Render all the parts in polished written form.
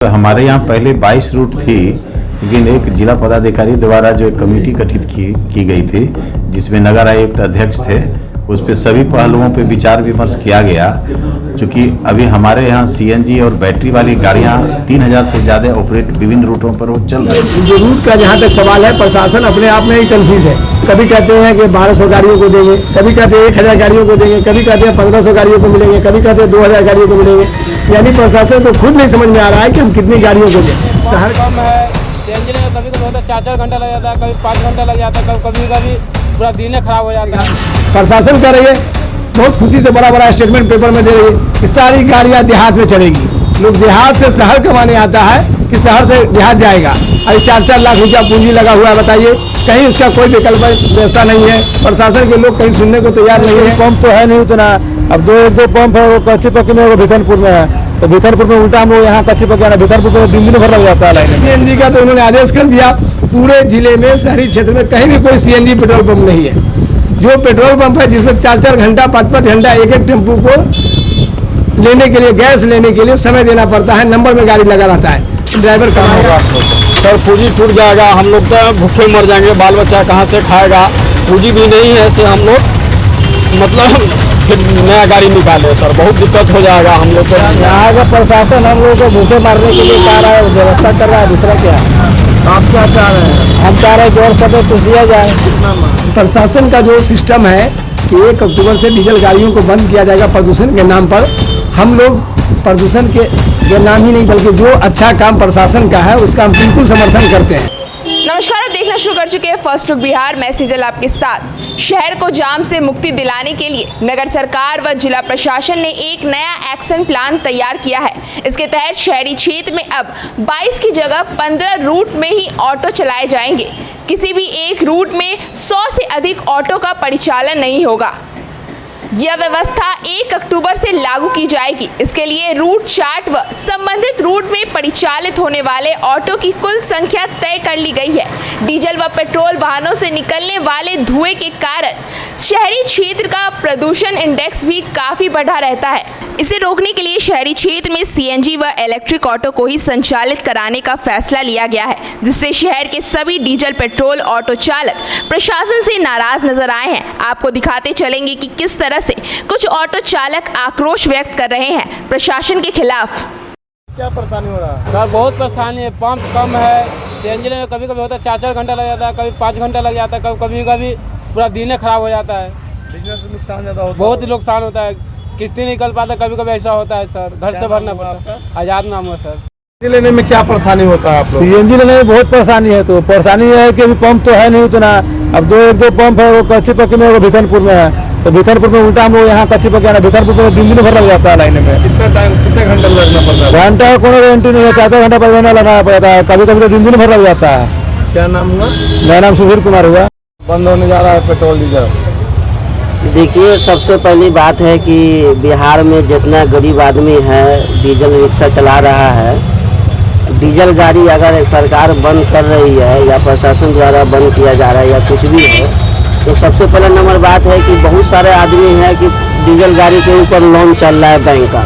हमारे यहाँ पहले 22 रूट थी, लेकिन एक जिला पदाधिकारी द्वारा जो एक कमेटी गठित की गई थी, जिसमें नगर आयुक्त अध्यक्ष थे, उस पे सभी पहलुओं पे विचार विमर्श किया गया। क्योंकि अभी हमारे यहाँ सीएनजी और बैटरी वाली गाड़ियाँ 3000 से ज़्यादा ऑपरेट विभिन्न रूटों पर वो चल रही है। जो रूट का जहाँ तक सवाल है, प्रशासन अपने आप में ही कन्फ्यूज है। कभी कहते हैं कि 1200 गाड़ियों को देंगे, कभी कहते हैं 1000 गाड़ियों को देंगे, कभी कहते हैं 1500 गाड़ियों को मिलेंगे, कभी कहते हैं 2000 गाड़ियों को मिलेंगे। यानी प्रशासन को खुद नहीं समझ में आ रहा है कि हम कितनी गाड़ियों को दें। शहर कम है, सीएनजी में कभी कभी होता है 4-4 घंटा लग जाता है, कभी 5 घंटा लग जाता है, कभी पूरा दिन खराब हो जाता है। प्रशासन कह रही है, बहुत खुशी से बड़ा बड़ा स्टेटमेंट पेपर में दे रही है कि सारी गाड़ियाँ देहात में चलेगी। लोग देहात से शहर कमाने आता है कि शहर से देहात जाएगा। अरे 4-4 लाख रुपया पूंजी लगा हुआ है, बताइए, कहीं उसका कोई विकल्प व्यवस्था नहीं है। प्रशासन के लोग कहीं सुनने को तैयार नहीं है। पंप तो है नहीं उतना। अब दो पंप है, वो कच्ची पक्की में, वो भिखनपुर में है। तो भिखनपुर में उल्टा हम यहाँ कच्ची पक्की आना, भिखनपुर में दिन भर लग जाता है लाइन में। सीएनजी का तो उन्होंने आदेश कर दिया, पूरे जिले में शहरी क्षेत्र में कहीं भी कोई सीएनजी पेट्रोल पंप नहीं है। जो पेट्रोल पंप है जिसमें 4-4 घंटा 5-5 घंटा एक टेम्पू को लेने के लिए, गैस लेने के लिए समय देना पड़ता है, नंबर में गाड़ी लगा रहता है, ड्राइवर कमाएगा। सर पूंजी टूट जाएगा, हम लोग तो भूखे मर जाएंगे, बाल बच्चा कहाँ से खाएगा। पूंजी भी नहीं है, ऐसे हम लोग मतलब फिर नया गाड़ी निकाले सर, बहुत दिक्कत हो जाएगा हम लोग को। यहाँ का प्रशासन हम लोगों को भूखे मारने के लिए कह रहा है, व्यवस्था कर रहा है, दूसरा क्या है। आप क्या चाह रहे हैं? हम चाह रहे हैं कि और सब कुछ दिया जाए। प्रशासन का जो सिस्टम है कि 1 अक्टूबर से डीजल गाड़ियों को बंद किया जाएगा प्रदूषण के नाम पर। हम लोग प्रदूषण के नाम ही नहीं, बल्कि जो अच्छा काम प्रशासन का है उसका हम बिल्कुल समर्थन करते हैं। नमस्कार, आप देखना शुरू कर चुके हैं फर्स्ट लुक बिहार। मैं सीजल आपके साथ। शहर को जाम से मुक्ति दिलाने के लिए नगर सरकार व जिला प्रशासन ने एक नया एक्शन प्लान तैयार किया है। इसके तहत शहरी क्षेत्र में अब 22 की जगह 15 रूट में ही ऑटो चलाए जाएंगे। किसी भी एक रूट में 100 से अधिक ऑटो का परिचालन नहीं होगा। यह व्यवस्था 1 अक्टूबर से लागू की जाएगी। इसके लिए रूट चार्ट व संबंधित रूट में परिचालित होने वाले ऑटो की कुल संख्या तय कर ली गई है। डीजल व पेट्रोल वाहनों से निकलने वाले धुएं के कारण शहरी क्षेत्र का प्रदूषण इंडेक्स भी काफी बढ़ा रहता है। इसे रोकने के लिए शहरी क्षेत्र में सीएनजी व इलेक्ट्रिक ऑटो को ही संचालित कराने का फैसला लिया गया है, जिससे शहर के सभी डीजल पेट्रोल ऑटो चालक प्रशासन से नाराज नजर आए हैं। आपको दिखाते चलेंगे कि किस तरह से कुछ ऑटो चालक आक्रोश व्यक्त कर रहे हैं प्रशासन के खिलाफ। क्या परेशानी हो रहा है? सर बहुत परेशानी है, पंप कम है, सीएनजी में कभी कभी होता है 4-4 घंटा लग जाता है, कभी 5 घंटा लग जाता है, कभी पूरा दिन खराब हो जाता है। बिजनेस में नुकसान ज़्यादा होता है, बहुत ही नुकसान होता है, किस्ती निकल पाता है, कभी ऐसा होता है सर, घर से भरना पड़ता है। आजाद नाम है सर। सीएनजी लेने में क्या परेशानी होता है? सीएनजी लेने में बहुत परेशानी है। तो परेशानी यह है कि अभी पंप तो है नहीं उतना। अब दो पंप है, वो कच्ची पक्की में, वो भिखनपुर में है। तो भिखनपुर में उल्टा हम लोग यहाँ कच्ची पक्की आना, भिखनपुर में दिन भर लग जाता है लाइन में। कितने घंटा लगना पड़ता है? घंटा को गारंटी नहीं है, 4-4 घंटा 5 घंटा लगना पड़ता है, कभी कभी तो दिन भर लग जाता है। क्या नाम हुआ? मेरा नाम सुधीर कुमार हुआ। बंद होने जा रहा है पेट्रोल डीजल। देखिए, सबसे पहली बात है कि बिहार में जितना गरीब आदमी है डीजल रिक्शा चला रहा है, डीजल गाड़ी अगर सरकार बंद कर रही है या प्रशासन द्वारा बंद किया जा रहा है या कुछ भी है, तो सबसे पहले नंबर बात है कि बहुत सारे आदमी हैं कि डीजल गाड़ी के ऊपर लोन चल रहा है बैंक का,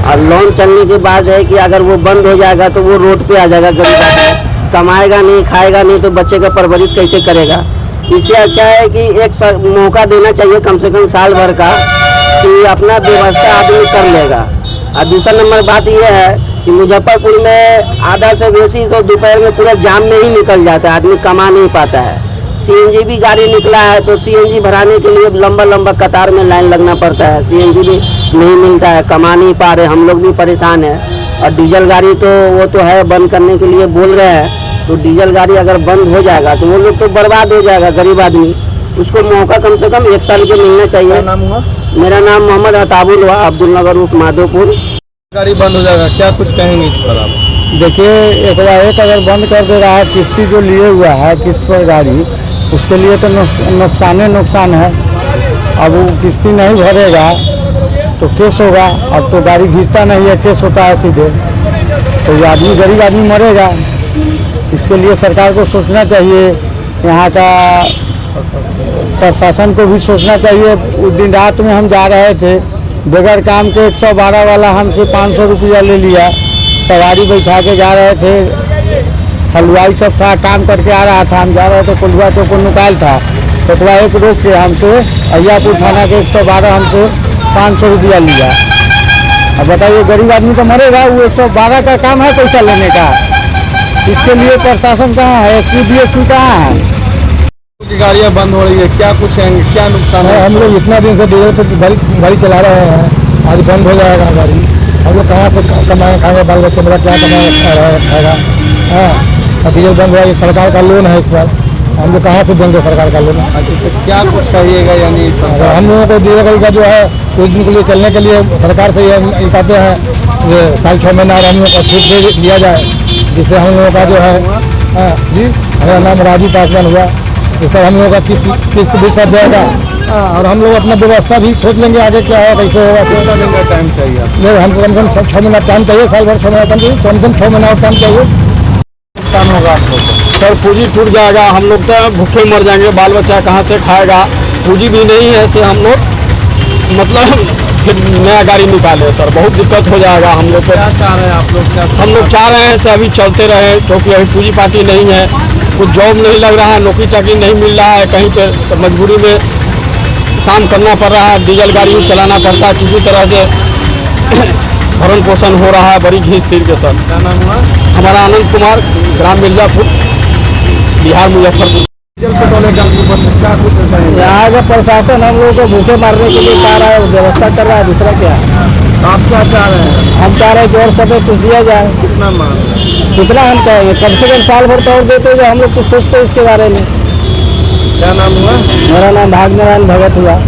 और लोन चलने के बाद है कि अगर वो बंद हो जाएगा तो वो रोड पे आ जाएगा। गरीब आदमी कमाएगा नहीं, खाएगा नहीं, तो बच्चे का परवरिश कैसे करेगा। इससे अच्छा है कि एक मौका देना चाहिए कम से कम साल भर का, कि अपना व्यवस्था आदमी कर लेगा। और दूसरा नंबर बात यह है कि मुजफ्फरपुर में आधा से बेसी तो दोपहर में पूरा जाम में ही निकल जाता है, आदमी कमा नहीं पाता है। सीएनजी भी गाड़ी निकला है, तो सीएनजी भराने के लिए लंबा कतार में लाइन लगना पड़ता है, सीएनजी भी नहीं मिलता है, कमा नहीं पा रहे, हम लोग भी परेशान हैं। और डीजल गाड़ी तो वो तो है बंद करने के लिए बोल रहे हैं, तो डीजल गाड़ी अगर बंद हो जाएगा तो वो लोग तो बर्बाद हो जाएगा, गरीब आदमी। उसको मौका कम से कम 1 साल के मिलना चाहिए। नाम हुआ? मेरा नाम मोहम्मद अताबुल हुआ, अब्दुल नगर रूट माधोपुर। गाड़ी बंद हो जाएगा, क्या कुछ कहेंगे इस पर आप? देखिए, एक अगर बंद कर दे रहा है, किस्ती जो लिए हुआ है किस्त पर गाड़ी, उसके लिए तो नुकसान है। अब वो किस्ती नहीं भरेगा तो केस होगा। अब तो गाड़ी घिसता नहीं है, केस होता है सीधे, तो ये आदमी गरीब आदमी मरेगा। इसके लिए सरकार को सोचना चाहिए, यहाँ का प्रशासन को भी सोचना चाहिए। उस दिन रात में हम जा रहे थे, बगैर काम के 112 वाला हमसे 500 रुपया ले लिया, सवारी बैठा के जा रहे थे, हलवाई सब था, काम करके आ रहा था, हम जा रहे थे कोल्हुआ चौक को निकाल था, तो एक रोक के हमसे अय्यापुर थाना के 112 हमसे 500 रुपया लिया। अब बताइए गरीब आदमी तो मरेगा, वो 112 का काम है पैसा लेने का, इसके लिए प्रशासन कहाँ है, SPDSP कहाँ है? गाड़ियाँ बंद हो रही है, क्या कुछ है, क्या नुकसान है? हम लोग इतना दिन से डीजल पर गाड़ी चला रहे हैं, आज बंद हो जाएगा गाड़ी, हम लोग कहाँ से कमाएँ खाएंगे, बाल बच्चे मेरा क्या कमाएगा? हाँ, डीजल बंद हो, सरकार का लोन है इस पर, हम लोग कहाँ से देंगे सरकार का लोन? तो क्या कुछ कहिएगा? यानी हम लोगों को डीजल गाड़ी का जो है कुछ दिन के लिए चलने के लिए सरकार से ये कहते हैं ये साल 6 महीना और हम लोग को छूट दे दिया जाए, जिससे हम लोगों का जो है जी, हमारा नाम राजू पासवान हुआ, तो सर हम लोगों का किस्त भी सर जाएगा और हम लोग अपना व्यवस्था भी सोच लेंगे आगे क्या है, कैसे होगा। कितना दिन का टाइम चाहिए? नहीं, हमको कम से कम 6 महीना टाइम चाहिए, साल भर 6 महीना टाइम चाहिए, कम से कम 6 महीना और टाइम चाहिए। नुकसान होगा आप लोग को? सर पूंजी टूट जाएगा, हम लोग तो भूखे मर जाएंगे, बाल बच्चा कहाँ से खाएगा, पूंजी भी नहीं है, से हम लोग मतलब फिर नया गाड़ी निकाले सर, बहुत दिक्कत हो जाएगा हम लोग को। क्या चाह रहे हैं आप लोग? क्या हम लोग चाह रहे हैं से अभी चलते रहे, क्योंकि अभी पूंजी पार्टी नहीं है, कुछ जॉब नहीं लग रहा है, नौकरी चाकरी नहीं मिल रहा है कहीं पे, तो मजबूरी में काम करना पड़ रहा है, डीजल गाड़ी चलाना पड़ता है, किसी तरह से भरण पोषण हो रहा है बड़ी घींच तीर के सर। क्या नाम हुआ? हमारा आनंद कुमार, ग्राम मिर्जापुर, बिहार, मुजफ्फरपुर। डीजल पेट्रोल एकदम क्या कुछ चाहिए? यहाँ का प्रशासन हम लोगों को भूखे मारने के लिए कह रहा है, व्यवस्था कर रहा है, दूसरा क्या है? आप क्या चाह रहे हैं? हम चाह रहे हैं कि और सब कुछ दिया जाए। कितना मांग रहे हैं? कितना हम कहेंगे, कम से कम साल भर तो और देते जो हम लोग कुछ सोचते इसके बारे में। क्या नाम हुआ? मेरा नाम भाग्यनारायण भगत हुआ।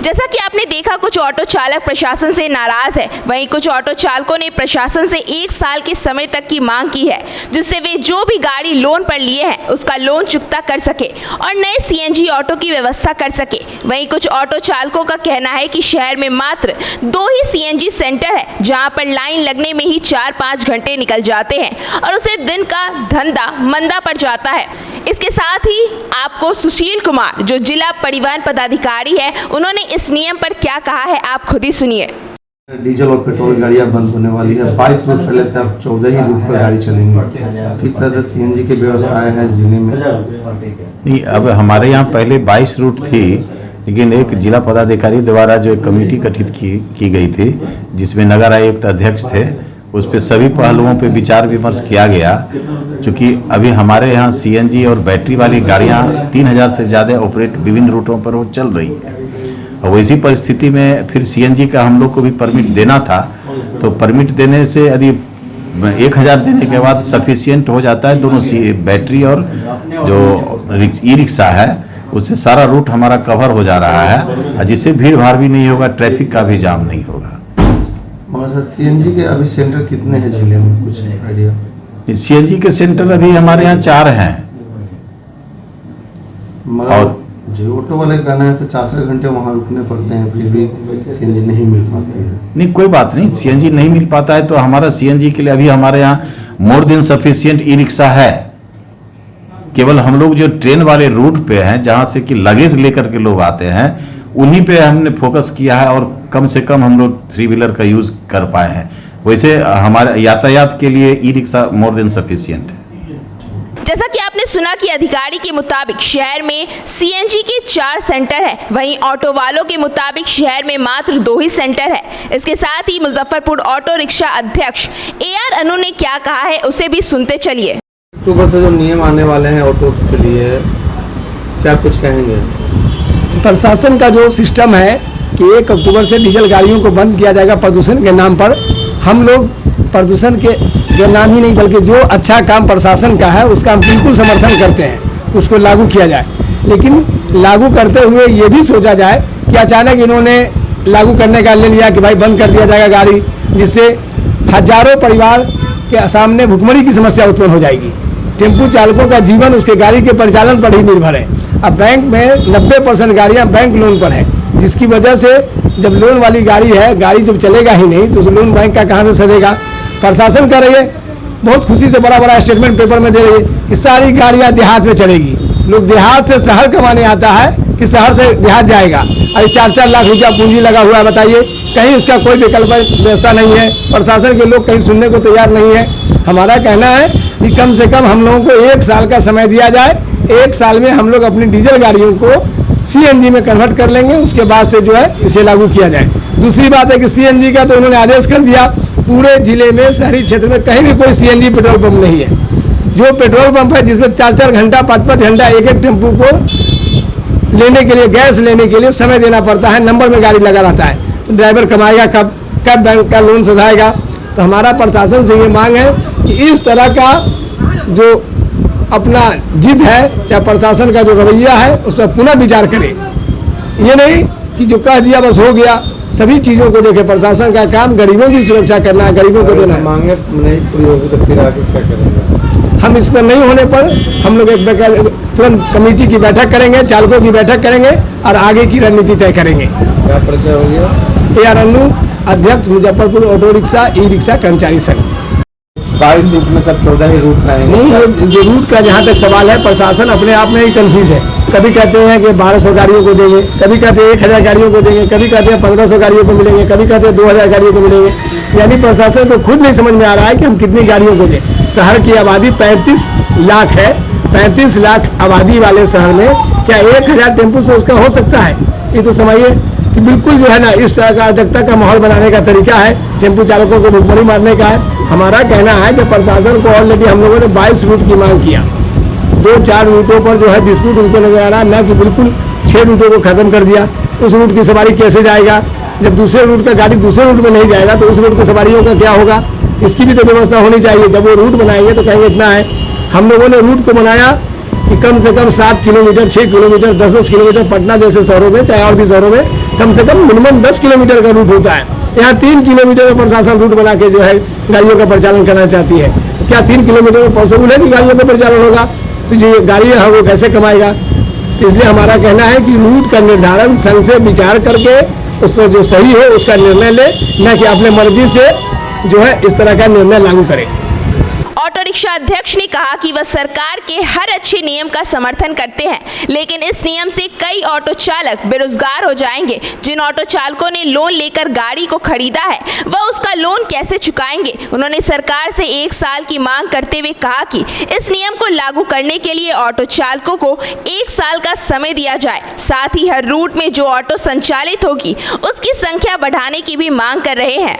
जैसा कि आपने देखा, कुछ ऑटो चालक प्रशासन से नाराज है, वहीं कुछ ऑटो चालकों ने प्रशासन से 1 साल के समय तक की मांग की है, जिससे वे जो भी गाड़ी लोन पर लिए हैं उसका लोन चुकता कर सके और नए CNG ऑटो की व्यवस्था कर सके। वहीं कुछ ऑटो चालकों का कहना है कि शहर में मात्र 2 ही CNG सेंटर है, जहां पर लाइन लगने में ही 4-5 घंटे निकल जाते हैं और उसे दिन का धंधा मंदा पड़ जाता है। इसके साथ ही आपको सुशील कुमार, जो जिला परिवहन पदाधिकारी है, उन्होंने इस नियम पर क्या कहा है, आप खुद ही सुनिए। डीजल और पेट्रोल गाड़ियां बंद होने वाली है। 22 रूट पहले थे, अब 14 ही रूट पर गाड़ी चलेंगी। किस तरह से CNG की व्यवस्थाएं हैं जिले में? नहीं, अब हमारे यहाँ पहले 22 रूट थी, लेकिन एक जिला पदाधिकारी द्वारा जो एक कमेटी गठित की गई थी, जिसमें नगर आयुक्त अध्यक्ष थे, उस पर सभी पहलुओं पे विचार विमर्श किया गया। क्योंकि अभी हमारे यहाँ CNG और बैटरी वाली गाड़ियाँ 3000 से ज़्यादा ऑपरेट विभिन्न रूटों पर वो चल रही है। और वैसी परिस्थिति में फिर CNG का हम लोग को भी परमिट देना था, तो परमिट देने से यदि 1000 देने के बाद सफिशिएंट हो जाता है, दोनों बैटरी और जो ई-रिक्शा है, उससे सारा रूट हमारा कवर हो जा रहा है, जिससे भीड़ भाड़ भी नहीं होगा, ट्रैफिक का भी जाम नहीं होगा। मगर सर CNG के अभी सेंटर कितने हैं जिले में, कुछ आइडिया? CNG के सेंटर अभी हमारे यहाँ 4 हैं। और जो ऑटो वाले कहना है 4-4 घंटे वहाँ रुकने पड़ते हैं, फिर भी CNG नहीं मिल पाती है। नहीं, कोई बात नहीं, CNG नहीं मिल पाता है तो हमारा CNG के लिए अभी हमारे यहाँ मोर देन सफिशिएंट ई-रिक्शा है। केवल हम लोग जो ट्रेन वाले रूट पे हैं, जहाँ से कि लगेज लेकर के लोग आते हैं, उन्हीं पे हमने फोकस किया है और कम से कम हम लोग 3 व्हीलर का यूज कर पाए हैं। वैसे हमारे यातायात के लिए ई-रिक्शा मोर देन सफिशिएंट है। जैसा कि आपने सुना कि अधिकारी के मुताबिक शहर में CNG के 4 सेंटर है, वहीं ऑटो वालों के मुताबिक शहर में मात्र 2 ही सेंटर है। इसके साथ ही मुजफ्फरपुर ऑटो रिक्शा अध्यक्ष AR अनु ने क्या कहा है, उसे भी सुनते चलिए। अक्टूबर से जो नियम आने वाले हैं ऑटो के लिए, क्या कुछ कहेंगे? प्रशासन का जो सिस्टम है कि 1 अक्टूबर से डीजल गाड़ियों को बंद किया जाएगा प्रदूषण के नाम पर। हम लोग प्रदूषण के नाम ही नहीं, बल्कि जो अच्छा काम प्रशासन का है उसका हम बिल्कुल समर्थन करते हैं, उसको लागू किया जाए। लेकिन लागू करते हुए ये भी सोचा जाए कि अचानक इन्होंने लागू करने का ले लिया कि भाई बंद कर दिया जाएगा गाड़ी, जिससे हजारों परिवार के सामने भुखमरी की समस्या उत्पन्न हो जाएगी। टेम्पू चालकों का जीवन उसके गाड़ी के परिचालन पर ही निर्भर है। अब बैंक में 90% गाड़ियाँ बैंक लोन पर है, जिसकी वजह से जब लोन वाली गाड़ी है, गाड़ी जब चलेगा ही नहीं तो उस लोन बैंक का कहाँ से सदेगा। प्रशासन कर रही है, बहुत खुशी से बड़ा बड़ा स्टेटमेंट पेपर में दे रही है कि सारी गाड़ियाँ देहात में चलेगी। लोग देहात से शहर कमाने आता है कि शहर से देहात जाएगा। अरे 4-4 लाख रुपया पूंजी लगा हुआ है, बताइए कहीं उसका कोई विकल्प व्यवस्था नहीं है। प्रशासन के लोग कहीं सुनने को तैयार नहीं है। हमारा कहना है कि कम से कम हम लोगों को 1 साल का समय दिया जाए। 1 साल में हम लोग अपनी डीजल गाड़ियों को CNG में कन्वर्ट कर लेंगे, उसके बाद से जो है इसे लागू किया जाए। दूसरी बात है कि CNG का तो उन्होंने आदेश कर दिया, पूरे जिले में शहरी क्षेत्र में कहीं भी कोई CNG पेट्रोल पंप नहीं है। जो पेट्रोल पंप है जिसमें 4-4 घंटा 5-5 घंटा एक टेम्पू को लेने के लिए, गैस लेने के लिए समय देना पड़ता है, नंबर में गाड़ी लगा रहता है, तो ड्राइवर कमाएगा कब बैंक का लोन सधाएगा। तो हमारा प्रशासन से ये मांग है कि इस तरह का जो अपना जिद है, चाहे प्रशासन का जो रवैया है, उस पर पुनः विचार करें। ये नहीं कि जो कह दिया बस हो गया, सभी चीज़ों को देखे। प्रशासन का काम गरीबों की सुरक्षा करना है, गरीबों को देना है। मांगे नहीं पूरी होगी तो फिर आगे क्या करेंगे? हम इस पर नहीं होने पर हम लोग एक तुरंत कमेटी की बैठक करेंगे, चालकों की बैठक करेंगे और आगे की रणनीति तय करेंगे। क्या परिचय हो गया? AR अन्नू, अध्यक्ष मुजफ्फरपुर ऑटो रिक्शा ई-रिक्शा कर्मचारी संघ। 22 रूट में सब 14 ही रूट रहेंगे। नहीं, ये रूट का जहाँ तक सवाल है, प्रशासन अपने आप में ही कंफ्यूज है। कभी कहते हैं कि 1200 गाड़ियों को देंगे, कभी कहते हैं 1000 गाड़ियों को देंगे, कभी कहते हैं 1500 गाड़ियों को मिलेंगे, कभी कहते हैं 2000 गाड़ियों को मिलेंगे। यानी प्रशासन को खुद नहीं समझ में आ रहा है कि हम कितनी गाड़ियों को दें। शहर की आबादी 35 लाख है। 35 लाख आबादी वाले शहर में क्या 1000 टेम्पू से उसका हो सकता है? ये तो समझिए कि बिल्कुल जो है ना, इस तरह का अराजकता का माहौल बनाने का तरीका है, टेम्पू चालकों को भुखमरी मारने का है। हमारा कहना है जब प्रशासन को ऑलरेडी हम लोगों ने 22 रूट की मांग किया, 2-4 रूटों पर जो है डिस्प्यूट उनको नजर आ रहा है, न कि बिल्कुल 6 रूटों को खत्म कर दिया। उस रूट की सवारी कैसे जाएगा? जब दूसरे रूट का गाड़ी दूसरे रूट में नहीं जाएगा तो उस रूट की सवारियों का क्या होगा? इसकी भी तो व्यवस्था होनी चाहिए। जब वो रूट बनाएंगे तो कहेंगे इतना है। हम लोगों ने रूट को बनाया कि कम से कम 7 किलोमीटर, 6 किलोमीटर, 10-10 किलोमीटर, पटना जैसे शहरों में, चाहे और भी शहरों में कम से कम मिनिमम 10 किलोमीटर का रूट होता है। यहाँ 3 किलोमीटर में प्रशासन रूट बना के जो है गाड़ियों का परिचालन करना चाहती है। तो क्या 3 किलोमीटर में पॉसिबल है कि गाड़ियों का परिचालन होगा? तो जो गाड़ी है वो कैसे कमाएगा? तो इसलिए हमारा कहना है कि रूट का निर्धारण संघ से विचार करके उस पर जो सही हो उसका निर्णय ले, न कि अपने मर्जी से जो है इस तरह का निर्णय लागू करे। ऑटो रिक्शा अध्यक्ष ने कहा कि वह सरकार के हर अच्छे नियम का समर्थन करते हैं, लेकिन इस नियम से कई ऑटो चालक बेरोजगार हो जाएंगे। जिन ऑटो चालकों ने लोन लेकर गाड़ी को खरीदा है वह उसका लोन कैसे चुकाएंगे? उन्होंने सरकार से 1 साल की मांग करते हुए कहा कि इस नियम को लागू करने के लिए ऑटो चालकों को 1 साल का समय दिया जाए। साथ ही हर रूट में जो ऑटो संचालित होगी उसकी संख्या बढ़ाने की भी मांग कर रहे हैं।